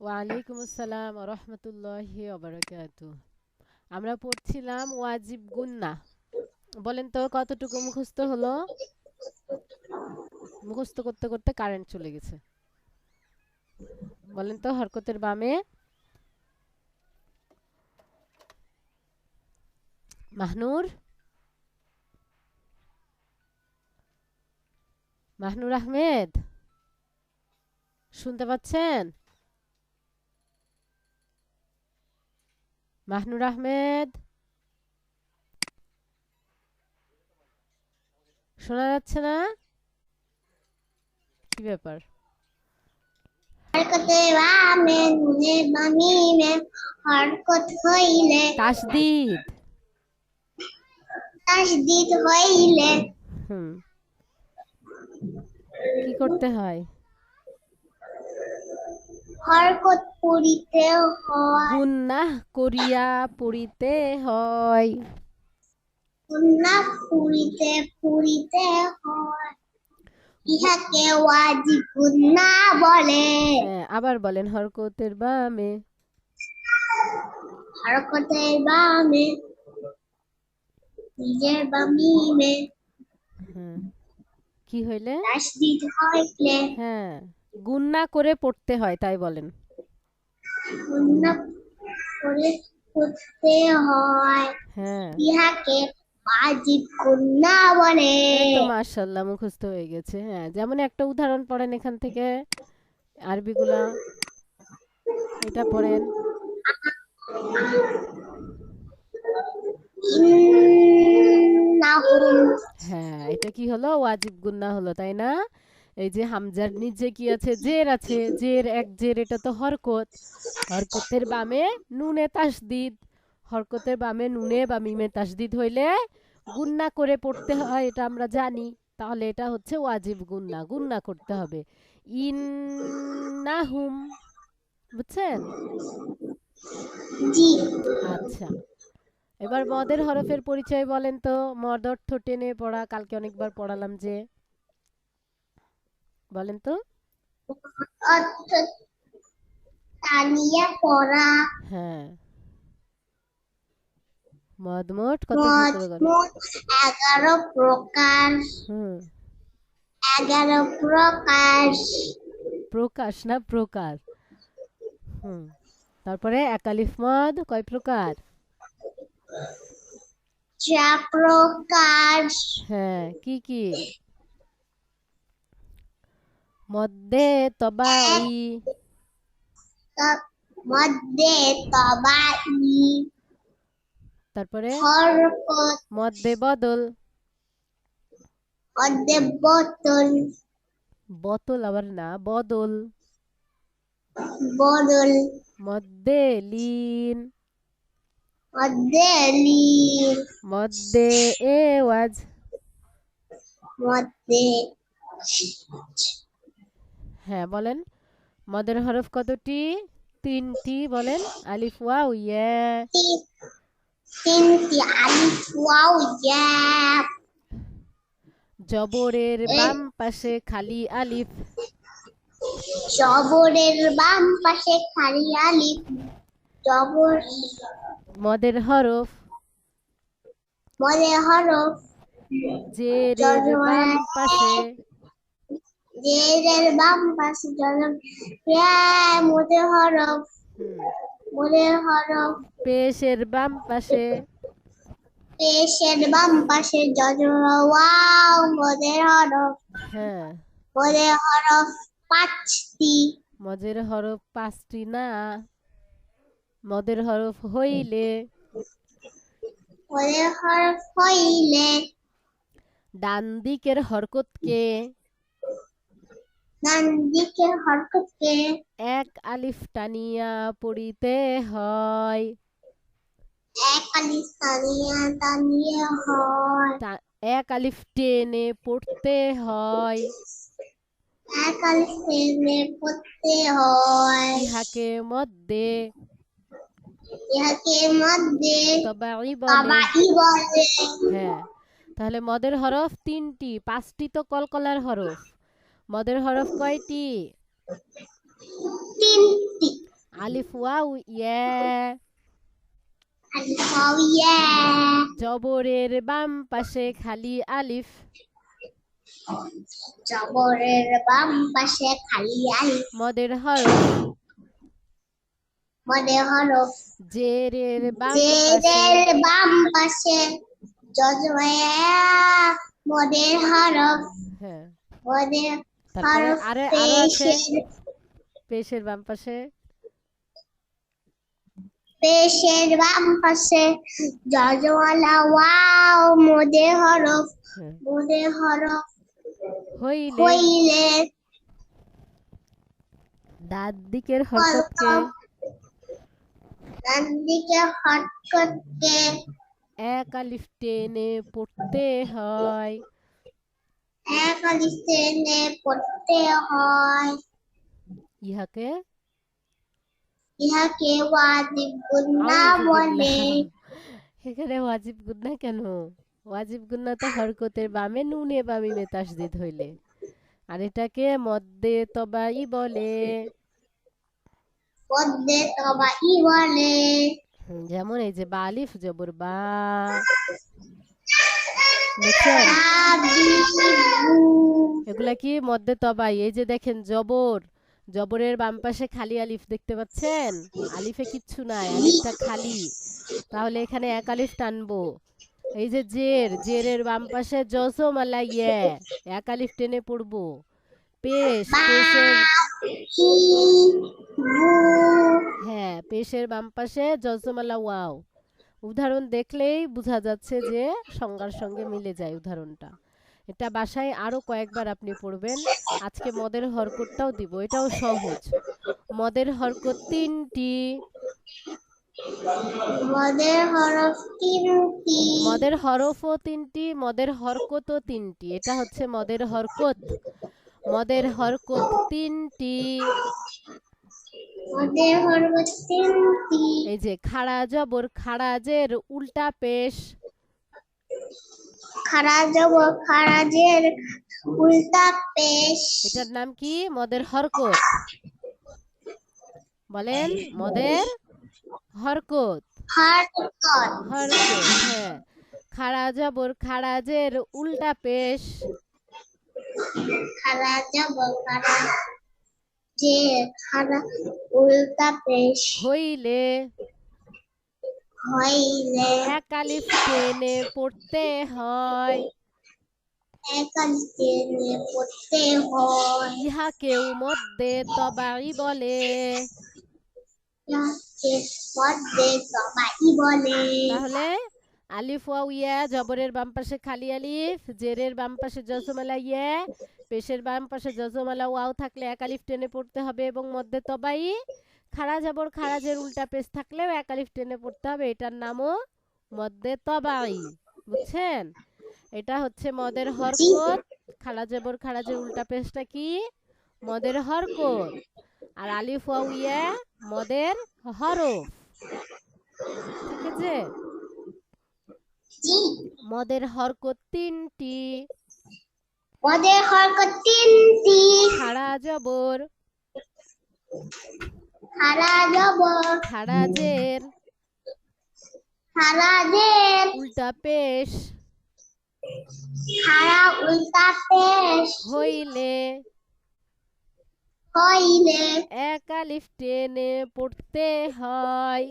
ওয়ালাইকুম আসসালাম ওয়া রাহমাতুল্লাহি ওয়া বারাকাতুহু। আমরা পড়ছিলাম ওয়াজিব গুন্না। বলেন তো কতটুকু মুখস্থ হলো? মুখস্থ করতে করতে কারেন্ট চলে গেছে। বলেন তো হরকতের বামে মাহনুর মাহনুর আহমেদ শুনতে পাচ্ছেন? মাহনুর আহমেদ শোনা যাচ্ছে না? কি ব্যাপার? হরকতে বামে নুনে বামিমে হরকত হইলে তাসদিদ। তাসদিদ হইলে হুম, কি করতে হয়? হরকত পড়িতে হয়। গুন্নাহ করিয়া পড়িতে হয়। গুন্নাহ পড়িতে পড়িতে হয়। ইহাকে ওয়াজিব গুন্নাহ বলে। হ্যাঁ, আবার বলেন হরকতের বামে। হরকতে বামে নিজের বামিমে হ্যাঁ, কি হইলে? তাসদিদ হইলে হ্যাঁ, গুণনা করে পড়তে হয় তাই বলেন। গুন্নাহ করে পড়তে হয়। হ্যাঁ, ইহাকে ওয়াজিব গুন্নাহ বলে। এই তো মাশাআল্লাহ মুখস্থ হয়ে গেছে। হ্যাঁ, যেমন একটা উদাহরণ পড়েন এখান থেকে আরবিগুলা। এটা পড়েন। ইন্নাহুম হ্যাঁ, এটা কি হলো? ওয়াজিব গুন্না হলো, তাই না? এই যে হামজার নিচে কি আছে? জের আছে। জের এক জের, এটা তো হরকত। হরকতের বামে নুনে তাসদিদ। হরকতের বামে নুনে বা মিমে তাসদিদ হইলে গুন্না করে পড়তে হয়, এটা আমরা জানি। তাহলে এটা হচ্ছে ওয়াজিব গুন্না, গুন্না করতে হবে। ইন্নাহুম, বুঝছেন? জি। আচ্ছা, এবার মদের হরফের পরিচয় বলেন তো। মদ অর্থ টেনে পড়া, কালকে অনেকবার পড়ালাম যে। বলেন তো। অর্থ টানিয়া পড়া। হ্যাঁ, মদ মোট কত মদ প্রকার? মোট 11 প্রকার। হুম, 11 প্রকার। প্রকাশ না প্রকার। হুম, তারপরে একালিফ মদ কয় প্রকার? 4 প্রকার। হ্যাঁ, কি কি? মদ্যে তবাই। এক মধ্যে তবাই তারপরে হরকত মদ্যে বদল। মধ্যে বোতল বোতল আবার না, বদল। বদল মদ্যে লিন। মধ্যে লীল মদ্যে এওয়াজ। মধ্যে হ্যাঁ, বলেন। মদের হরফ কতটি? তিনটি, বলেন। আলিফ ওয়াও ইয়া। তিনটি আলিফ ওয়াও ইয়া। জবরের এক বাম পাশে খালি আলিফ। জবরের বাম পাশে খালি আলিফ। জবর মদের হরফ। মদে হরফ জেরের বাম জজমায় পাশে। জেরের বাম পাশে জজম মদে হরফ হুম, মদে হরফ পেশের বাম পাশে। পেশের বাম পাশে জজম ওয়াও মদে হরফ হ্যাঁ, মদে হরফ পাঁচটি। মদের হরফ পাঁচটি না। মদের হরফ হইলে মদে হরফ হইলে ডান দিকের হরকতকে ডান দিকের হরকতকে এক আলিফ টানিয়া পড়িতে হয়। এক আলিফ টানিয়া টানিয়ে হয়। এক আলিফ টেনে পড়তে হয়। এক আলিফ টেনে পড়তে হয়। ইহাকে মধ্যে ইহাকে মধ্যে তবাই বলে। তাবাই বলে। হ্যাঁ, তাহলে মদের হরফ তিনটি, পাঁচটি তো কলকলার হরফ। মদের হরফ কয়টি? তিনটি আলিফ ওয়াও ইয়া, আলিফ ওয়াও ইয়া, জবরের বাম পাশে খালি আলিফ, জবরের বাম পাশে খালি আলিফ, মদের হরফ, মদের হরফ, জেরের বাম পাশে, জেরের বাম পাশে জজয়া, মদের হরফ, হ্যাঁ, মদের তারপরে হরফ, আরো আছে পেশের পেশের বাম পাশে, পেশের বাম পাশে জজওয়ালা ওয়াও, মদের হরফ, হ্যাঁ, মদের হরফ হইলে, হইলে দাঁত দিকের কলম, হরকতকে ডান দিকে হরকতকে এক আলিফ টেনে পড়তে হয়, এক আলিফ টেনে পড়তে হয়, ইহাকে ইহাকে ওয়াজিব গুন্না বলে। আউযুবিল্লাহ। এখানে ওয়াজিব গুন্না কেন? ওয়াজিব গুন্না তো হরকতের বামে নুনে বা মিমে তাসদিদ হইলে, আর এটাকে মদ্দে তবাই বলে। পদ্মে তবাই বলে। যেমন এই যে বা আলিফ জবর বা, দেখছেন হাবিবু, এগুলা কি মদ্দে তবাই। এই যে দেখেন জবর, জবরের বাম পাশে খালি আলিফ দেখতে পাচ্ছেন, আলিফে কিচ্ছু নাই, আলিফটা খালি, তাহলে এখানে এক আলিফ টানবো। এই যে জের, জেরের বাম পাশে জজম আলা ইয়া, এক আলিফ টেনে পড়বো। পেশ, পেশের বাহিবু, হ্যাঁ, পেশের বাম পাশে জজম আলা ওয়াও। উদাহরণ দেখলেই বোঝা যাচ্ছে যে সংজ্ঞার সঙ্গে মিলে যায় উদাহরণটা। এটা বাসায় আরো কয়েকবার আপনি পড়বেন। আজকে মদের হরকতটাও দিব, এটাও সহজ। মদের হরকত তিনটি, মদের হরফ তিনটি, মদের হরফও তিনটি, মদের হরকতও তিনটি। এটা হচ্ছে মদের হরকত। মদের হরকত তিনটি। মদের হরফ তিনটি, এই যে খাড়া জবর খাড়াজের উল্টা পেশ, খারাজব খারাজের উল্টা পেশ, এটার নাম কি? মদের হরকত। বলেন মদের হরকত। হরকত, হরকত, হ্যাঁ। খাড়া জবর খাড়াজের উল্টা পেশ, খারাজব খারাজের খারা উল্টা পেশ, হইলে হইলে এক আলিফ টেনে পড়তে হয়, এক আলিফ টেনে পড়তে হয়, ইহাকেও মদ্দে তবাই বলে। যাকে পদ্মে তবাই বলে। তাহলে আলিফ ওয়াও ইয়া, জবরের বাম পাশে খালি আলিফ, জেরের বাম পাশে জজমালা ইয়া, পেশের বাম পাশে জজমালা ওয়াও থাকলে এক আলিফ টেনে পড়তে হবে এবং মধ্যে তবাই। খাড়া জবর খাড়াজের উল্টা পেশ থাকলেও এক আলিফ টেনে পড়তে হবে, এটার নামও মধ্যে তবাই। বুঝছেন? এটা হচ্ছে মদের জি, হরকত। খাড়া জবর খাড়াজের উল্টা পেশটা কি? মদের হরকত। আর আলিফ ওয়াও ইয়া মদের হরফ। ঠিক আছে? জি, মদের হরকত তিনটি, মদের হরকত তিনটি, খাড়া জবর খারাজব খাড়াজের খারাজের উল্টা পেশ খারা উল্টা পেশ, হইলে হইলে এক আলিফ টেনে পড়তে হয়,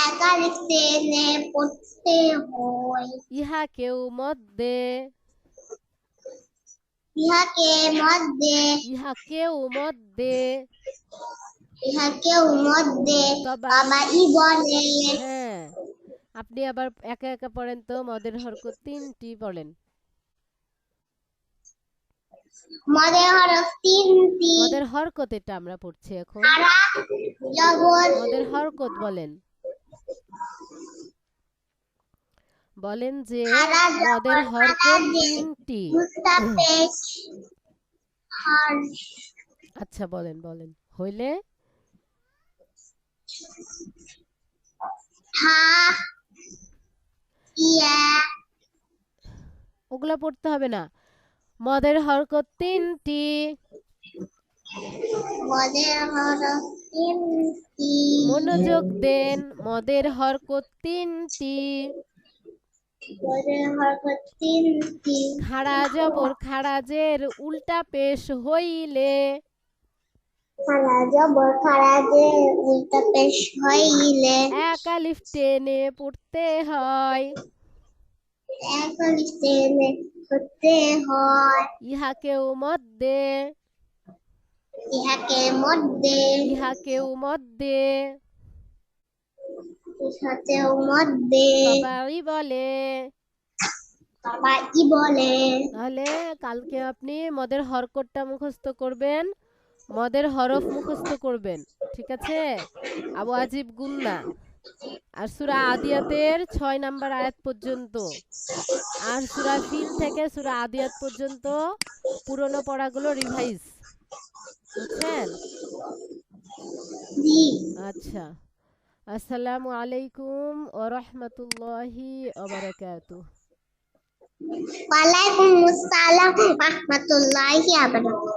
এক আলিফ টেনে পড়তে হয়, ইহাকেও মধ্যে ইহাকে মধ্যে ইহাকেও মধ্যে ইহাকেও মধ্যে তবাই বলে। হ্যাঁ, আপনি আবার একা একা পড়েন তো, মদের হরকত তিনটি বলেন। মদের হরফ তিনটি, মদের হরকত এটা আমরা পড়ছি এখন। খারা জবর মদের হরকত বলেন। বলেন যে খারা মদের জবর হরকত খারাজের তিনটি। উল্টা পেশ হর, আচ্ছা বলেন বলেন। হইলে হা ইয়া, ওগুলা পড়তে হবে না। মদের হরকত তিনটি, মদের হরফ তিনটি মনোযোগ দেন, মদের হরকত তিনটি। বদের হরকত তিনটি খাড়া জবর খাড়াজের উল্টা পেশ হইলে খাড়া জবর খাড়াজে উল্টা পেশ হইলে এক আলিফ টেনে পড়তে হয়। এক আলিফ টেনে পড়তে হয়। ইহাকেও মধ্যে ইহাকের মধ্যে ইহাকেও মধ্যে ইহাতেও মধ্যে সবাই বলে। সবাই বলে। তাহলে কালকে আপনি মদের হরকতটা মুখস্থ করবেন, মদের হরফ মুখস্থ করবেন, ঠিক আছে? আবু আজিব গুন্না আর সূরা আদিয়াতের 6 নাম্বার আয়াত পর্যন্ত, আর সূরা ফিল থেকে সূরা আদিয়াত পর্যন্ত পুরনো পড়াগুলো রিভাইজ, বুঝছেন? জি। আচ্ছা, আসসালামু আলাইকুম ওয়া রাহমাতুল্লাহি ওয়া বারাকাতুহু। ওয়ালাইকুম আসসালাম ওয়া রাহমাতুল্লাহি ওয়া বারাকাতুহু।